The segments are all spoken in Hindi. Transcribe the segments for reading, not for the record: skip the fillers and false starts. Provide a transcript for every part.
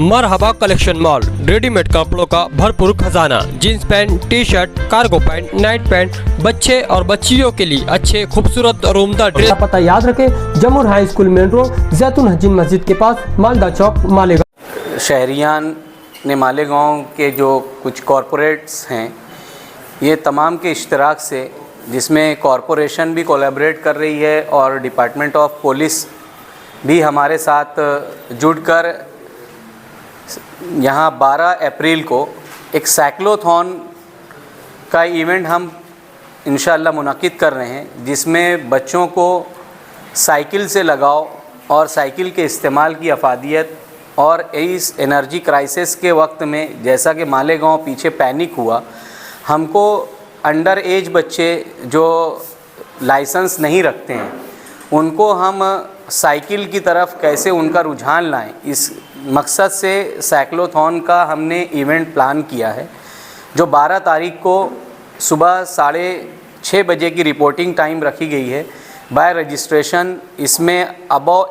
मरहबा कलेक्शन मॉल, रेडीमेड कपड़ों का भरपूर खजाना, jeans pant, T shirt, cargo pant, night pant, बच्चे और बच्चियों के लिए अच्छे खूबसूरत और उम्दा ड्रेस। पता याद रखें, जमुर हाई स्कूल मेन रोड, जैतून हजीन मस्जिद के पास, मालदा चौक, मालेगांव। शहरियान ने मालेगांव के जो कुछ कॉरपोरेट्स हैं, ये तमाम के इश्तराक से, जिसमें कॉरपोरेशन भी कोलैबोरेट कर रही है और डिपार्टमेंट ऑफ पुलिस भी हमारे साथ जुड़कर यहाँ 12 अप्रैल को एक साइक्लोथॉन का इवेंट हम इंशाअल्लाह मुनाकिद कर रहे हैं, जिसमें बच्चों को साइकिल से लगाव और साइकिल के इस्तेमाल की अफादियत और इस एनर्जी क्राइसिस के वक्त में, जैसा कि मालेगांव पीछे पैनिक हुआ, हमको अंडर एज बच्चे जो लाइसेंस नहीं रखते हैं उनको हम साइकिल की तरफ कैसे उनका रुझान लाएं, इस मकसद से साइक्लोथॉन का हमने इवेंट प्लान किया है, जो 12 तारीख को सुबह 6:30 बजे की रिपोर्टिंग टाइम रखी गई है। बाय रजिस्ट्रेशन इसमें अबव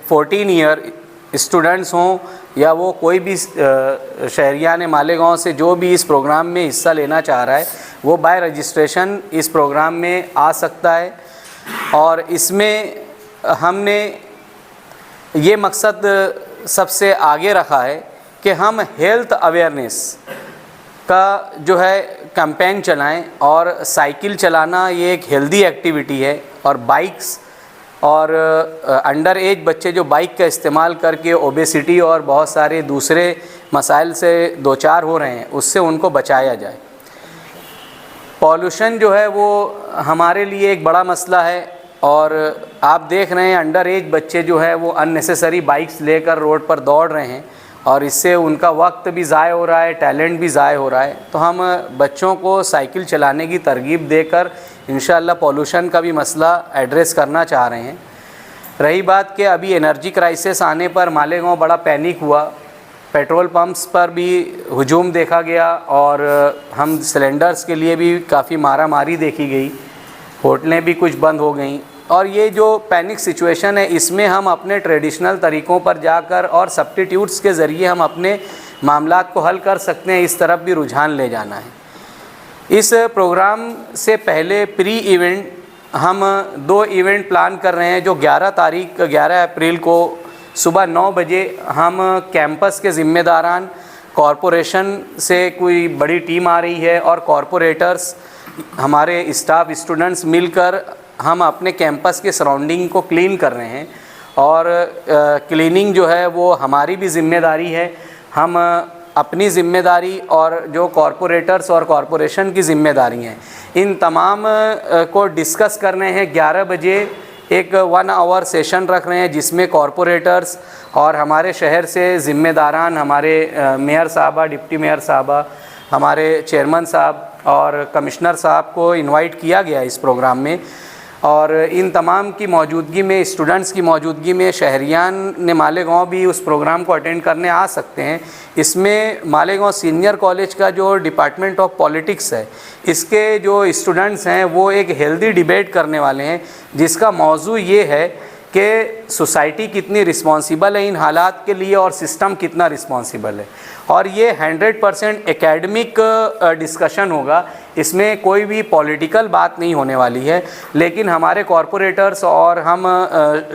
14 ईयर स्टूडेंट्स हों या वो कोई भी शहरियान मालेगांव से जो भी इस प्रोग्राम में हिस्सा लेना चाह रहा है, वो बाय रजिस्ट्रेशन इस प्रोग्राम में आ सकता है। और इसमें हमने ये मकसद सबसे आगे रखा है कि हम हेल्थ अवेयरनेस का जो है कैंपेन चलाएं, और साइकिल चलाना ये एक हेल्दी एक्टिविटी है, और बाइक्स और अंडर एज बच्चे जो बाइक का इस्तेमाल करके ओबेसिटी और बहुत सारे दूसरे मसाइल से दो चार हो रहे हैं, उससे उनको बचाया जाए। पॉल्यूशन जो है वो हमारे लिए एक बड़ा मसला है, और आप देख रहे हैं अंडर एज बच्चे जो है वो अननेसेसरी बाइक्स लेकर रोड पर दौड़ रहे हैं, और इससे उनका वक्त भी ज़ाय हो रहा है, टैलेंट भी ज़ाय हो रहा है। तो हम बच्चों को साइकिल चलाने की तरगीब देकर इंशाअल्लाह पॉल्यूशन का भी मसला एड्रेस करना चाह रहे हैं। रही बात कि अभी एनर्जी क्राइसिस आने पर मालेगांव बड़ा पैनिक हुआ, पेट्रोल पंप्स पर भी हुजूम देखा गया, और हम सिलेंडर्स के लिए भी काफ़ी मारामारी देखी गई, होटलें भी कुछ बंद हो गईं। और ये जो पैनिक सिचुएशन है, इसमें हम अपने ट्रेडिशनल तरीक़ों पर जाकर और सब्स्टिट्यूट्स के ज़रिए हम अपने मामलात को हल कर सकते हैं, इस तरफ भी रुझान ले जाना है। इस प्रोग्राम से पहले प्री इवेंट हम 2 इवेंट प्लान कर रहे हैं, जो 11 अप्रैल को सुबह 9 बजे हम कैंपस के ज़िम्मेदारान, कॉरपोरेशन से कोई बड़ी टीम आ रही है और कॉरपोरेटर्स, हमारे स्टाफ, स्टूडेंट्स मिलकर हम अपने कैंपस के सराउंडिंग को क्लीन कर रहे हैं। और क्लीनिंग जो है वो हमारी भी ज़िम्मेदारी है। हम अपनी ज़िम्मेदारी और जो कॉरपोरेटर्स और कॉरपोरेशन की ज़िम्मेदारी हैं, इन तमाम को डिस्कस कर रहे हैं। 11 बजे एक 1 आवर सेशन रख रहे हैं, जिसमें कॉरपोरेटर्स और हमारे शहर से ज़िम्मेदारान, हमारे मेयर साहबा, डिप्टी मेयर साहबा, हमारे चेयरमैन साहब और कमिश्नर साहब को इनवाइट किया गया इस प्रोग्राम में। और इन तमाम की मौजूदगी में, स्टूडेंट्स की मौजूदगी में, शहरियान ने मालेगांव भी उस प्रोग्राम को अटेंड करने आ सकते हैं। इसमें मालेगांव सीनियर कॉलेज का जो डिपार्टमेंट ऑफ पॉलिटिक्स है, इसके जो स्टूडेंट्स हैं वो एक हेल्दी डिबेट करने वाले हैं, जिसका मौजू ये है कि सोसाइटी कितनी रिस्पॉन्सिबल है इन हालात के लिए और सिस्टम कितना रिस्पॉन्सिबल है। और ये 100% एकेडमिक डिस्कशन होगा, इसमें कोई भी पॉलिटिकल बात नहीं होने वाली है। लेकिन हमारे कॉरपोरेटर्स और हम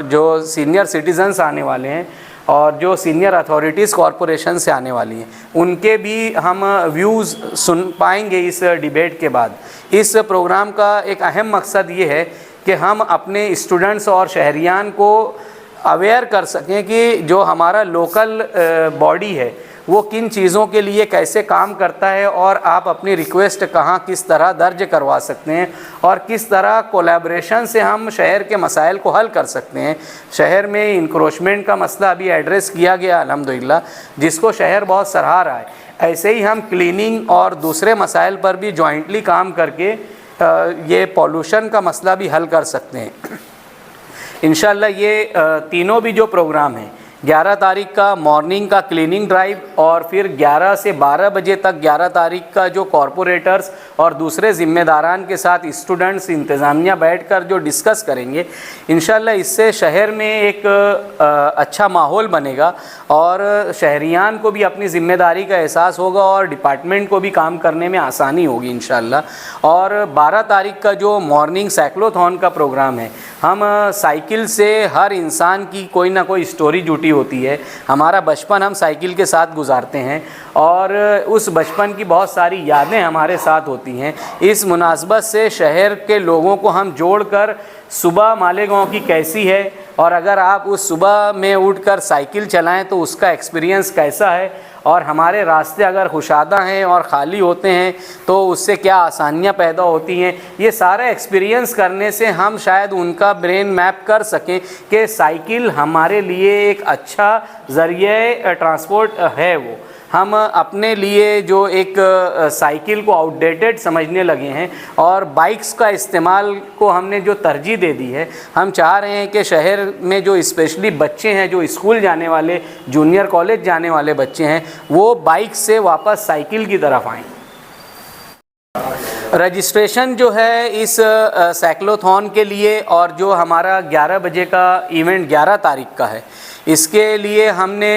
जो सीनियर सिटीजन्स आने वाले हैं और जो सीनियर अथॉरिटीज़ कॉरपोरेशन से आने वाली हैं, उनके भी हम व्यूज़ सुन पाएंगे इस डिबेट के बाद। इस प्रोग्राम का एक अहम मकसद ये है कि हम अपने स्टूडेंट्स और शहरियान को अवेयर कर सकें कि जो हमारा लोकल बॉडी है वो किन चीज़ों के लिए कैसे काम करता है, और आप अपनी रिक्वेस्ट कहाँ किस तरह दर्ज करवा सकते हैं, और किस तरह कोलैबोरेशन से हम शहर के मसाइल को हल कर सकते हैं। शहर में इंक्रोचमेंट का मसला अभी एड्रेस किया गया अल्हम्दुलिल्लाह, जिसको शहर बहुत सराह रहा है। ऐसे ही हम क्लीनिंग और दूसरे मसाइल पर भी जॉइंटली काम करके ये पॉल्यूशन का मसला भी हल कर सकते हैं। इंशाअल्लाह ये तीनों भी जो प्रोग्राम हैं, 11 तारीख का मॉर्निंग का क्लीनिंग ड्राइव और फिर 11 से 12 बजे तक 11 तारीख का जो कॉरपोरेटर्स और दूसरे ज़िम्मेदारान के साथ स्टूडेंट्स इंतज़ामिया बैठकर जो डिस्कस करेंगे, इंशाल्लाह इससे शहर में एक अच्छा माहौल बनेगा और शहरियान को भी अपनी ज़िम्मेदारी का एहसास होगा और डिपार्टमेंट को भी काम करने में आसानी होगी इंशाल्लाह। और 12 तारीख का जो मॉर्निंग साइक्लोथॉन का प्रोग्राम है, हम साइकिल से हर इंसान की कोई ना कोई स्टोरी जुटी होती है। हमारा बचपन हम साइकिल के साथ गुजारते हैं और उस बचपन की बहुत सारी यादें हमारे साथ होती हैं। इस मुनासबत से शहर के लोगों को हम जोड़कर सुबह मालेगांव की कैसी है और अगर आप उस सुबह में उठकर साइकिल चलाएं तो उसका एक्सपीरियंस कैसा है और हमारे रास्ते अगर खुशादा हैं और ख़ाली होते हैं तो उससे क्या आसानियां पैदा होती हैं, ये सारा एक्सपीरियंस करने से हम शायद उनका ब्रेन मैप कर सकें कि साइकिल हमारे लिए एक अच्छा ज़रिए ट्रांसपोर्ट है। वो हम अपने लिए जो एक साइकिल को आउटडेटेड समझने लगे हैं और बाइक्स का इस्तेमाल को हमने जो तरजीह दे दी है। हम चाह रहे हैं कि शहर में जो स्पेशली बच्चे हैं, जो स्कूल जाने वाले, जूनियर कॉलेज जाने वाले बच्चे हैं, वो बाइक से वापस साइकिल की तरफ आएँ। रजिस्ट्रेशन जो है इस साइक्लोथॉन के लिए और जो हमारा 11 बजे का इवेंट 11 तारीख का है, इसके लिए हमने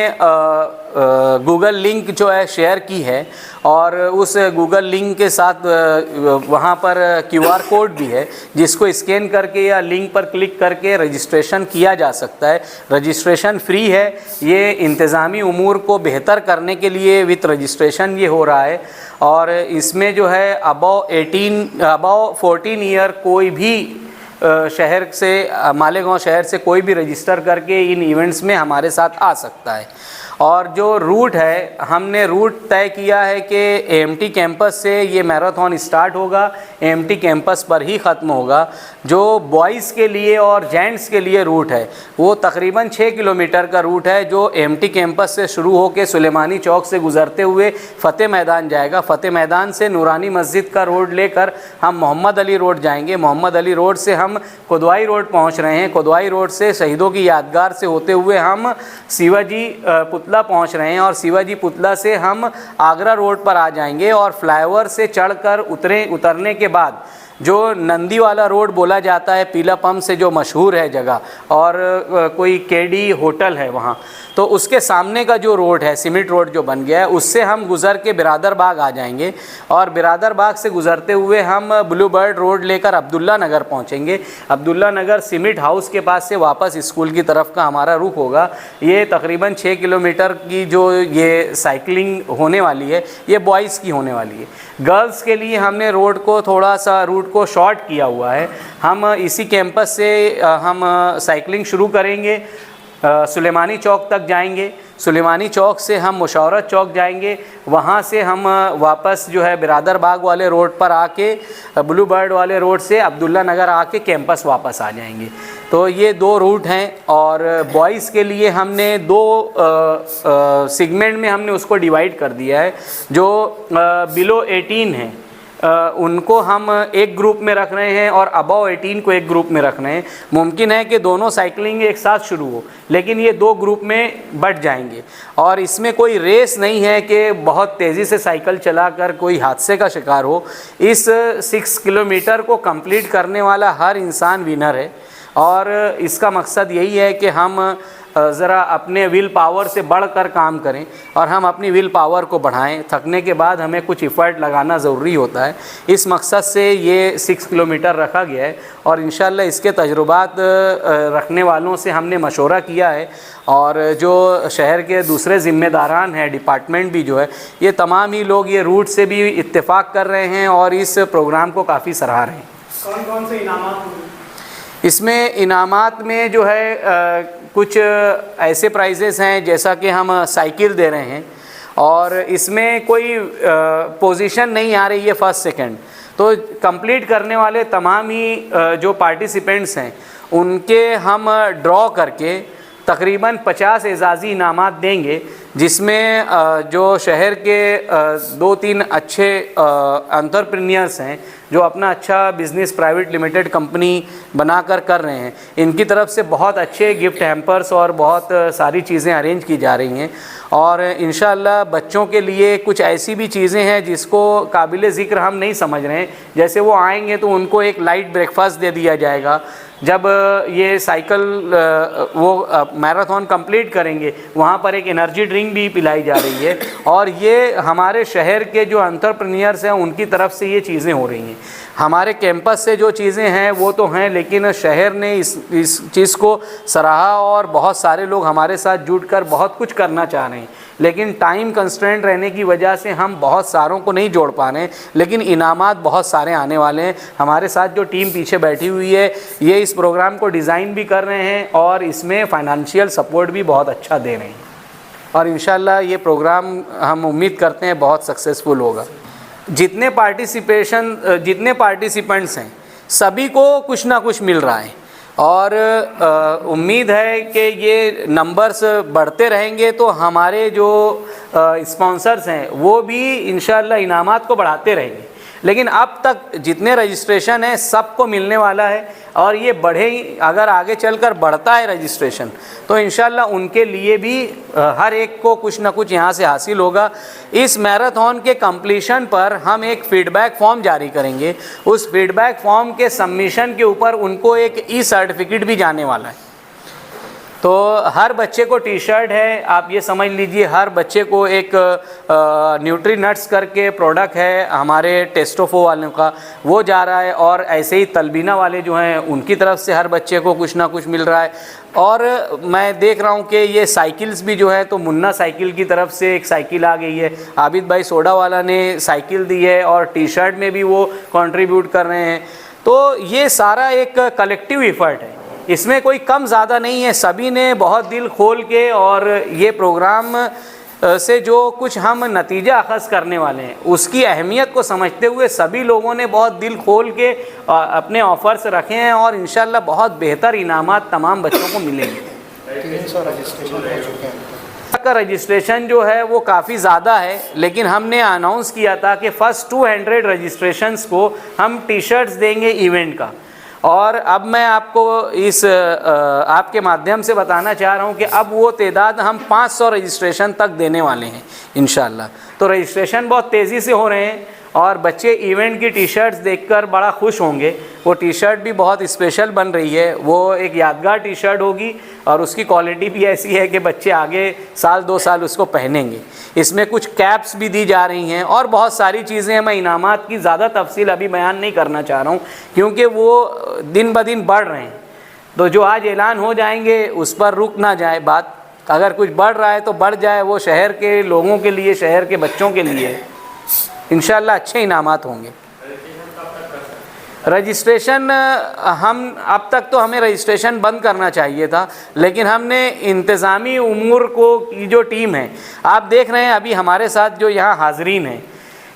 गूगल लिंक जो है शेयर की है और उस गूगल लिंक के साथ वहाँ पर QR कोड भी है जिसको स्कैन करके या लिंक पर क्लिक करके रजिस्ट्रेशन किया जा सकता है। रजिस्ट्रेशन फ्री है। ये इंतज़ामी उमूर को बेहतर करने के लिए विथ रजिस्ट्रेशन ये हो रहा है और इसमें जो है अबव 14 ईयर कोई भी शहर से, मालेगांव शहर से कोई भी रजिस्टर करके इन इवेंट्स में हमारे साथ आ सकता है। और जो रूट है, हमने रूट तय किया है कि AMT कैंपस से ये मैराथन स्टार्ट होगा, AMT कैंपस पर ही ख़त्म होगा। जो बॉयज़ के लिए और जेंट्स के लिए रूट है वो तकरीबन 6 किलोमीटर का रूट है जो AMT कैंपस से शुरू होकर सुलेमानी चौक से गुज़रते हुए फ़तेह मैदान जाएगा। फ़तेह मैदान से नूरानी मस्जिद का रोड लेकर हम मोहम्मद अली रोड जाएंगे। मोहम्मद अली रोड से हम कोदवाई रोड पहुँच रहे हैं। कोदवाई रोड से शहीदों की यादगार से होते हुए हम शिवाजी पुतला पहुंच रहे हैं और शिवाजी पुतला से हम आगरा रोड पर आ जाएंगे और फ्लाईओवर से चढ़कर उतरने के बाद जो नंदी वाला रोड बोला जाता है, पीला पंप से जो मशहूर है जगह और कोई केडी होटल है वहाँ, तो उसके सामने का जो रोड है, सीमेंट रोड जो बन गया है, उससे हम गुज़र के बिरादर बाग आ जाएंगे और बिरादर बाग से गुज़रते हुए हम ब्लू बर्ड रोड लेकर अब्दुल्ला नगर पहुँचेंगे। अब्दुल्ला नगर सीमेंट हाउस के पास से वापस स्कूल की तरफ का हमारा रुख होगा। ये तकरीबन 6 किलोमीटर की जो ये साइकिलिंग होने वाली है, ये बॉयज़ की होने वाली है। गर्ल्स के लिए हमने रोड को थोड़ा सा रूट को शॉर्ट किया हुआ है। हम इसी कैंपस से हम साइकिलिंग शुरू करेंगे, सुलेमानी चौक तक जाएंगे। सुलेमानी चौक से हम मुशावरत चौक जाएंगे, वहाँ से हम वापस जो है बिरादर बाग वाले रोड पर आके ब्लू बर्ड वाले रोड से अब्दुल्ला नगर आके कैंपस वापस आ जाएंगे। तो ये 2 रूट हैं और बॉयज़ के लिए हमने 2 सेगमेंट में हमने उसको डिवाइड कर दिया है। जो बिलो 18 हैं उनको हम एक ग्रुप में रख रहे हैं और अबव 18 को एक ग्रुप में रख रहे हैं। मुमकिन है कि दोनों साइकिलिंग एक साथ शुरू हो, लेकिन ये 2 ग्रुप में बट जाएंगे और इसमें कोई रेस नहीं है कि बहुत तेज़ी से साइकिल चलाकर कोई हादसे का शिकार हो। इस 6 किलोमीटर को कंप्लीट करने वाला हर इंसान विनर है और इसका मकसद यही है कि हम ज़रा अपने विल पावर से बढ़कर काम करें और हम अपनी विल पावर को बढ़ाएं। थकने के बाद हमें कुछ एफर्ट लगाना ज़रूरी होता है। इस मकसद से ये 6 किलोमीटर रखा गया है और इंशाल्लाह इसके तजुर्बात रखने वालों से हमने मशवरा किया है और जो शहर के दूसरे ज़िम्मेदारान हैं, डिपार्टमेंट भी जो है, ये तमाम ही लोग ये रूट से भी इत्तेफाक कर रहे हैं और इस प्रोग्राम को काफ़ी सराह रहे हैं। कौन कौन से इनामात? इसमें इनामात में जो है कुछ ऐसे प्राइजेस हैं जैसा कि हम साइकिल दे रहे हैं और इसमें कोई पोजीशन नहीं आ रही है फर्स्ट सेकंड। तो कंप्लीट करने वाले तमाम ही जो पार्टिसिपेंट्स हैं उनके हम ड्रॉ करके तकरीबन 50 एजाज़ी इनामात देंगे, जिसमें जो शहर के 2-3 अच्छे एंटरप्रेन्योर्स हैं जो अपना अच्छा बिज़नेस प्राइवेट लिमिटेड कंपनी बनाकर कर रहे हैं, इनकी तरफ से बहुत अच्छे गिफ्ट हैम्पर्स और बहुत सारी चीज़ें अरेंज की जा रही हैं। और इंशाअल्लाह बच्चों के लिए कुछ ऐसी भी चीज़ें हैं जिसको काबिल ज़िक्र हम नहीं समझ रहे हैं। जैसे वो आएंगे तो उनको एक लाइट ब्रेकफास्ट दे दिया जाएगा। जब ये साइकिल वो मैराथन कंप्लीट करेंगे वहाँ पर एक एनर्जी ड्रिंक भी पिलाई जा रही है। और ये हमारे शहर के जो एंटरप्रेन्योर्स हैं उनकी तरफ से ये चीज़ें हो रही हैं। हमारे कैंपस से जो चीज़ें हैं वो तो हैं, लेकिन शहर ने इस चीज़ को सराहा और बहुत सारे लोग हमारे साथ जुटकर बहुत कुछ करना चाह रहे हैं। लेकिन टाइम कंस्ट्रेंट रहने की वजह से हम बहुत सारों को नहीं जोड़ पा रहे हैं, लेकिन इनामात बहुत सारे आने वाले हैं। हमारे साथ जो टीम पीछे बैठी हुई है ये इस प्रोग्राम को डिज़ाइन भी कर रहे हैं और इसमें फाइनेंशियल सपोर्ट भी बहुत अच्छा दे रहे हैं। और इंशाल्लाह ये प्रोग्राम हम उम्मीद करते हैं बहुत सक्सेसफुल होगा। जितने पार्टिसिपेंट्स हैं सभी को कुछ ना कुछ मिल रहा है और उम्मीद है कि ये नंबर्स बढ़ते रहेंगे तो हमारे जो स्पॉन्सर्स हैं वो भी इंशाल्लाह इनामात को बढ़ाते रहेंगे। लेकिन अब तक जितने रजिस्ट्रेशन हैं सबको मिलने वाला है और ये बढ़े ही, अगर आगे चलकर बढ़ता है रजिस्ट्रेशन तो इंशाल्लाह उनके लिए भी हर एक को कुछ ना कुछ यहाँ से हासिल होगा। इस मैराथन के कंप्लीशन पर हम एक फीडबैक फॉर्म जारी करेंगे। उस फीडबैक फॉर्म के सबमिशन के ऊपर उनको एक ई सर्टिफिकेट भी जाने वाला है। तो हर बच्चे को टी शर्ट है, आप ये समझ लीजिए हर बच्चे को एक न्यूट्री नट्स करके प्रोडक्ट है हमारे टेस्टोफो वालों का, वो जा रहा है। और ऐसे ही तलबीना वाले जो हैं उनकी तरफ से हर बच्चे को कुछ ना कुछ मिल रहा है। और मैं देख रहा हूँ कि ये साइकिल्स भी जो है तो मुन्ना साइकिल की तरफ से एक साइकिल आ गई है, आबिद भाई सोडा वाला ने साइकिल दी है और टी शर्ट में भी वो कंट्रीब्यूट कर रहे हैं। तो ये सारा एक कलेक्टिव एफर्ट है, इसमें कोई कम ज़्यादा नहीं है। सभी ने बहुत दिल खोल के और ये प्रोग्राम से जो कुछ हम नतीजा अखज़ करने वाले हैं उसकी अहमियत को समझते हुए सभी लोगों ने बहुत दिल खोल के अपने ऑफ़र्स रखे हैं और इंशाल्लाह बहुत बेहतर इनामात तमाम बच्चों को मिलेंगे। 300 रजिस्ट्रेशन हो चुके हैं। का रजिस्ट्रेशन जो है वो काफ़ी ज़्यादा है, लेकिन हमने अनाउंस किया था कि फ़र्स्ट 200 रजिस्ट्रेशंस को हम टी शर्ट्स देंगे इवेंट का। और अब मैं आपको इस आपके माध्यम से बताना चाह रहा हूँ कि अब वो तादाद हम 500 रजिस्ट्रेशन तक देने वाले हैं इंशाल्लाह। तो रजिस्ट्रेशन बहुत तेज़ी से हो रहे हैं और बच्चे इवेंट की टी शर्ट्स देखकर बड़ा खुश होंगे। वो टी शर्ट भी बहुत स्पेशल बन रही है, वो एक यादगार टी शर्ट होगी और उसकी क्वालिटी भी ऐसी है कि बच्चे आगे साल 2 साल उसको पहनेंगे। इसमें कुछ कैप्स भी दी जा रही हैं और बहुत सारी चीज़ें हैं। मैं इनामात की ज़्यादा तफसील अभी बयान नहीं करना चाह रहा हूँ क्योंकि वो दिन ब दिन बढ़ रहे हैं। तो जो आज ऐलान हो जाएंगे उस पर रुक ना जाए बात। अगर कुछ बढ़ रहा है तो बढ़ जाए, वो शहर के लोगों के लिए, शहर के बच्चों के लिए इंशाल्लाह अच्छे इनामात होंगे। रजिस्ट्रेशन हम अब तक तो हमें रजिस्ट्रेशन बंद करना चाहिए था, लेकिन हमने इंतज़ामी उमूर को की जो टीम है, आप देख रहे हैं अभी हमारे साथ जो यहाँ हाज़रीन हैं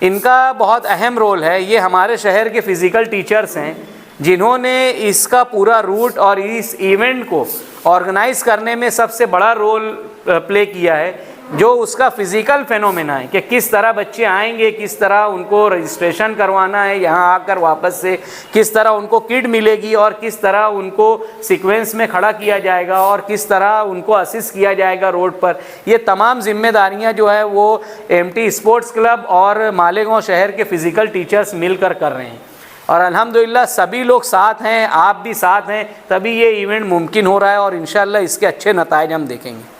इनका बहुत अहम रोल है। ये हमारे शहर के फ़िज़िकल टीचर्स हैं जिन्होंने इसका पूरा रूट और इस इवेंट को ऑर्गेनाइज़ करने में सबसे बड़ा रोल प्ले किया है। जो उसका फ़िज़िकल फेनोमेना है कि किस तरह बच्चे आएंगे, किस तरह उनको रजिस्ट्रेशन करवाना है, यहाँ आकर वापस से किस तरह उनको किट मिलेगी और किस तरह उनको सीक्वेंस में खड़ा किया जाएगा और किस तरह उनको असिस्ट किया जाएगा रोड पर। ये तमाम जिम्मेदारियाँ जो है वो एमटी स्पोर्ट्स क्लब और मालेगांव शहर के फ़िज़िकल टीचर्स मिलकर कर रहे हैं और अल्हम्दुलिल्लाह सभी लोग साथ हैं, आप भी साथ हैं, तभी ये इवेंट मुमकिन हो रहा है और इंशाल्लाह इसके अच्छे नताइज हम देखेंगे।